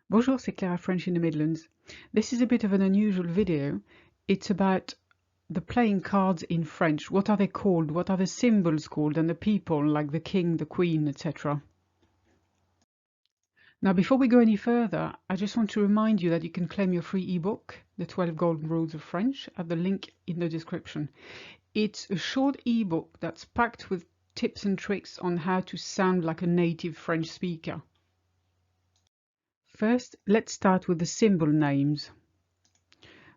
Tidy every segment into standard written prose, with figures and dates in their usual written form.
Bonjour, c'est Clara French in the Midlands. This is a bit of an unusual video. It's about the playing cards in French. What are they called? What are the symbols called? And the people, like the king, the queen, etc. Now, before we go any further, I just want to remind you that you can claim your free ebook, The 12 Golden Rules of French, at the link in the description. It's a short ebook that's packed with tips and tricks on how to sound like a native French speaker. First, let's start with the symbol names.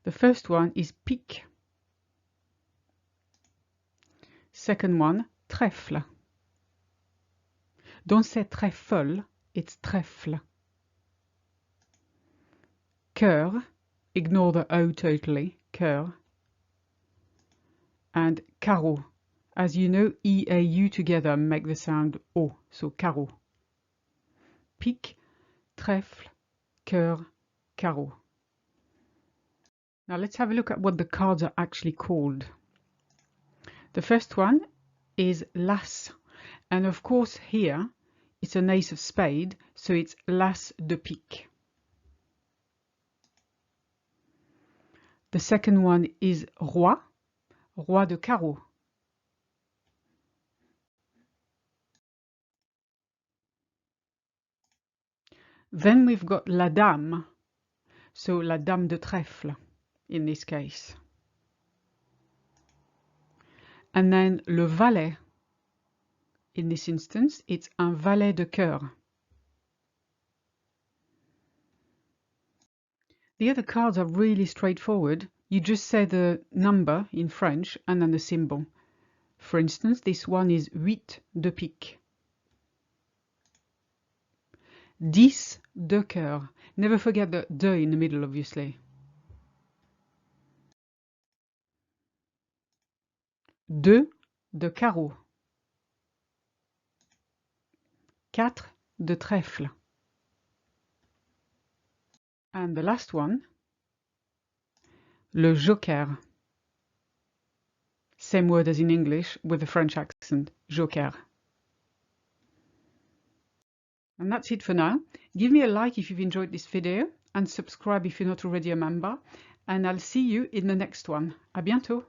The first one is pique. Second one, trèfle. Don't say trèfle, it's trèfle. Cœur, ignore the O totally, cœur. And carreau. As you know, E, A, U together make the sound O, so carreau. Pique, trèfle, cœur, carreau. Now let's have a look at what the cards are actually called. The first one is l'as, and of course here it's an ace of spade, so it's l'as de pique. The second one is roi, roi de carreau. Then we've got la dame, so la dame de trèfle in this case. And then le valet, in this instance, it's un valet de cœur. The other cards are really straightforward. You just say the number in French and then the symbol. For instance, this one is 8 de pique. 10 de cœur. Never forget the de in the middle, obviously. 2 de carreau. 4 de trèfle. And the last one, le joker. Same word as in English with a French accent, joker. And that's it for now. Give me a like if you've enjoyed this video and subscribe if you're not already a member. And I'll see you in the next one. À bientôt!